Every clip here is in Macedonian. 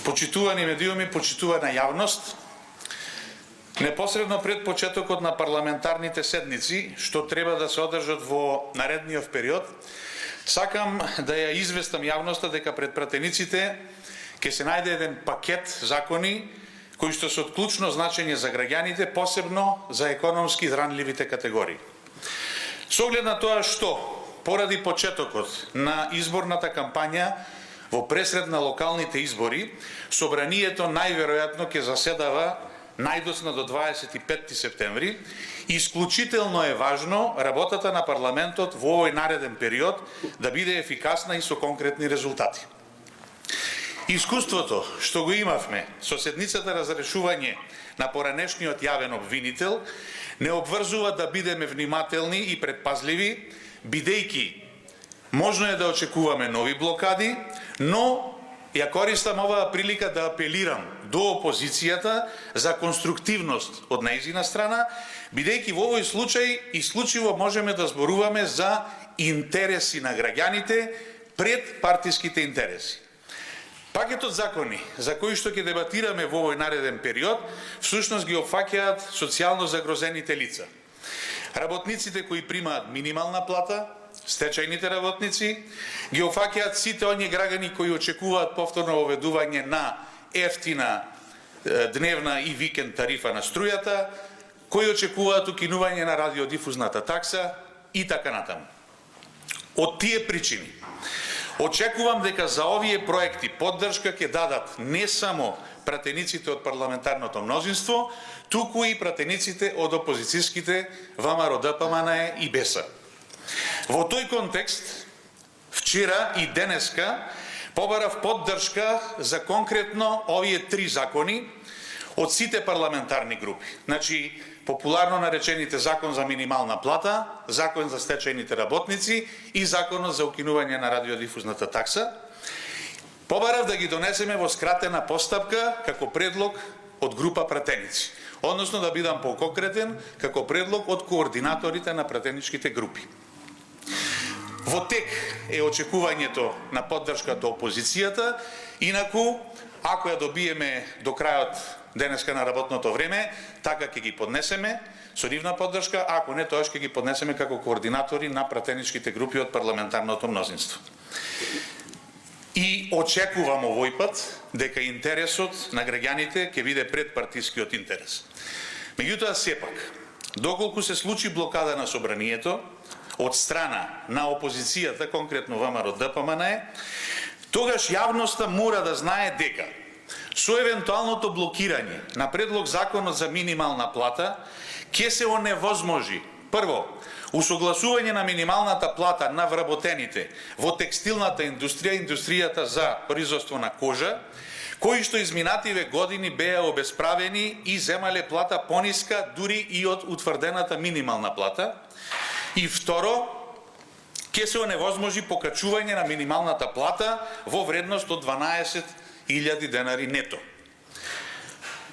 Почитувани медиуми, почитувана јавност, непосредно пред почетокот на парламентарните седници, што треба да се одржат во наредниот период, сакам да ја известам јавноста дека пред пратениците ќе се најде еден пакет закони кои што се од клучно значење за граѓаните, посебно за економски изранливите категории. Со оглед на тоа што, поради почетокот на изборната кампања во пресред на локалните избори, собранието најверојатно ќе заседава најдоцна до 25 септември. Исклучително е важно работата на парламентот во овој нареден период да биде ефикасна и со конкретни резултати. Искуството што го имавме со седницата разрешување на поранешниот јавен обвинител не обврзува да бидеме внимателни и предпазливи, бидејќи можно е да очекуваме нови блокади, но ја користам оваа прилика да апелирам до опозицијата за конструктивност од нејзина страна, бидејќи во овој случај исклучиво можеме да зборуваме за интереси на граѓаните пред партиските интереси. Пакетот закони за кои што ќе дебатираме во овој нареден период, всушност ги опфаќаат социјално загрозените лица. Работниците кои примаат минимална плата, стечајните работници, ги опфаќаат сите оние граѓани кои очекуваат повторно воведување на ефтина дневна и викенд тарифа на струјата, кои очекуваат укинување на радиодифузната такса и така натаму. Од тие причини, очекувам дека за овие проекти поддршка ќе дадат не само пратениците од парламентарното мнозинство, туку и пратениците од опозицијските ВМРО, ДПМНЕ и БЕСА. Во тој контекст, вчера и денеска побарав поддршка за конкретно овие три закони од сите парламентарни групи. Значи, популарно наречените закон за минимална плата, закон за стечајните работници и законот за укинување на радиодифузната такса. Побарав да ги донесеме во скратена постапка како предлог од група пратеници, односно да бидам поконкретен како предлог од координаторите на пратеничките групи. Во тек е очекувањето на поддршката опозицијата, инаку, ако ја добиеме до крајот денеска на работното време, така ќе ги поднесеме со нивна поддршка, а ако не, тоа ќе ги поднесеме како координатори на пратеничките групи од парламентарното мнозинство. И очекувам овој пат дека интересот на граѓаните ќе биде пред партискиот интерес. Меѓутоа, сепак, доколку се случи блокада на собранието од страна на опозицијата, конкретно ВМРО ДПМНЕ, тогаш јавноста мора да знае дека со евентуалното блокирање на предлог законот за минимална плата ќе се оневозможи прво усогласување на минималната плата на вработените во текстилната индустрија, индустријата за производство на кожа, кои што изминативе години беа обесправени и земале плата пониска дури и од утврдената минимална плата. И второ, ќе се оневозможи покачување на минималната плата во вредност од 12.000 денари нето.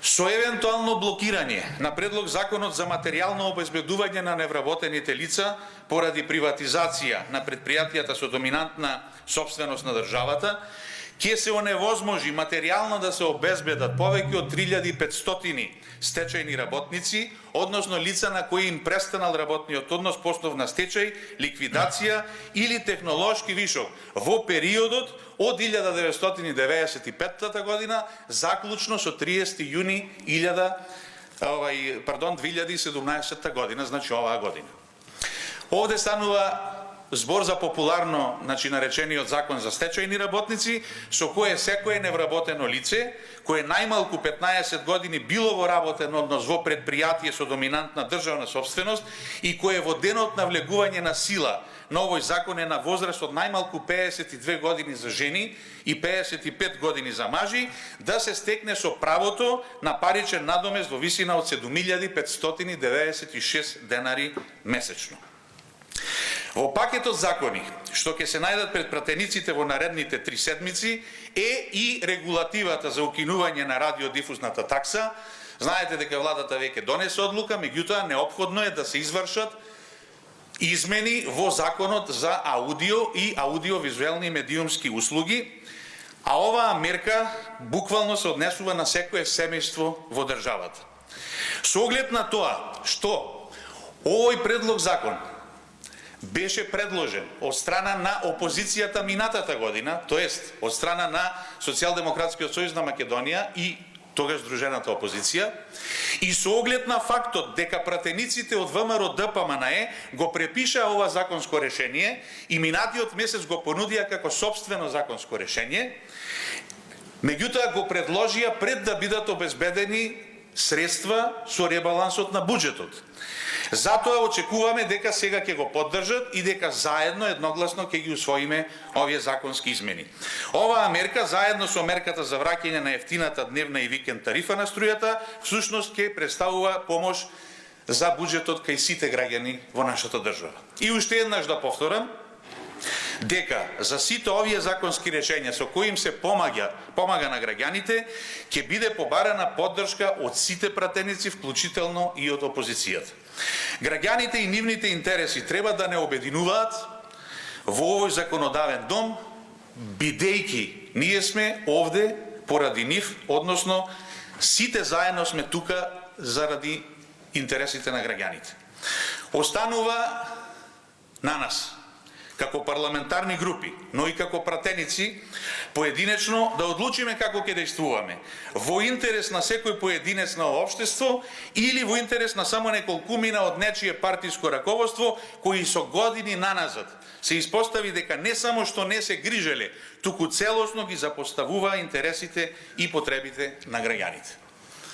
Со евентуално блокирање на предлог законот за материјално обезбедување на невработените лица поради приватизација на предпријатијата со доминантна собственост на државата, ќе се оневозможи материјално да се обезбедат повеќе од 3500 стечајни работници, односно лица на кои им престанал работниот однос по основ на стечај, ликвидација или технолошки вишок во периодот од 1995 година заклучно со 30 јуни 2017 година, значи оваа година. Овде станува збор за популарно, наречениот закон за стечајни работници, со кое секое невработено лице, кое најмалку 15 години било во работен однос во предпријатие со доминантна државна собственост и кое во денот на влегување на сила на овој закон е на возраст од најмалку 52 години за жени и 55 години за мажи, да се стекне со правото на паричен надомест во висина од 7596 денари месечно. Во пакетот закони, што ќе се најдат пред пратениците во наредните 3 седмици, е и регулативата за укинување на радиодифузната такса. Знаете дека владата веќе донесе одлука, меѓутоа неопходно е да се извршат измени во законот за аудио и аудиовизуелни медиумски услуги, А оваа мерка буквално се однесува на секое семејство во државата. Со оглед на тоа што овој предлог закон беше предложен од страна на опозицијата минатата година, тоест од страна на Социјалдемократскиот сојуз на Македонија и тогаш здружената опозиција, и со оглед на фактот дека пратениците од ВМРО ДПМНЕ го препиша ова законско решение и минатиот месец го понудија како сопствено законско решение, меѓутоа го предложија пред да бидат обезбедени средства со ребалансот на буџетот. Затоа очекуваме дека сега ќе го поддржат и дека заедно едногласно ќе ги усвоиме овие законски измени. Оваа мерка заедно со мерката за враќање на ефтината дневна и викенд тарифа на струјата всушност ќе представува помош за буџетот кај сите граѓани во нашата држава. И уште еднаш да повторам дека за сите овие законски решенија со кои им се помага на граѓаните ќе биде побарана поддршка од сите пратеници, вклучително и од опозицијата. Граѓаните и нивните интереси треба да не обединуваат во овој законодавен дом, бидејќи ние сме овде поради нив, односно сите заедно сме тука заради интересите на граѓаните. Останува на нас, како парламентарни групи, но и како пратеници, поединечно да одлучиме како ќе действуваме. Во интерес на секој поединец на општество или во интерес на само неколкумина од нечие партиско раководство, кои со години наназад се испостави дека не само што не се грижеле, туку целосно ги запоставува интересите и потребите на граѓаните.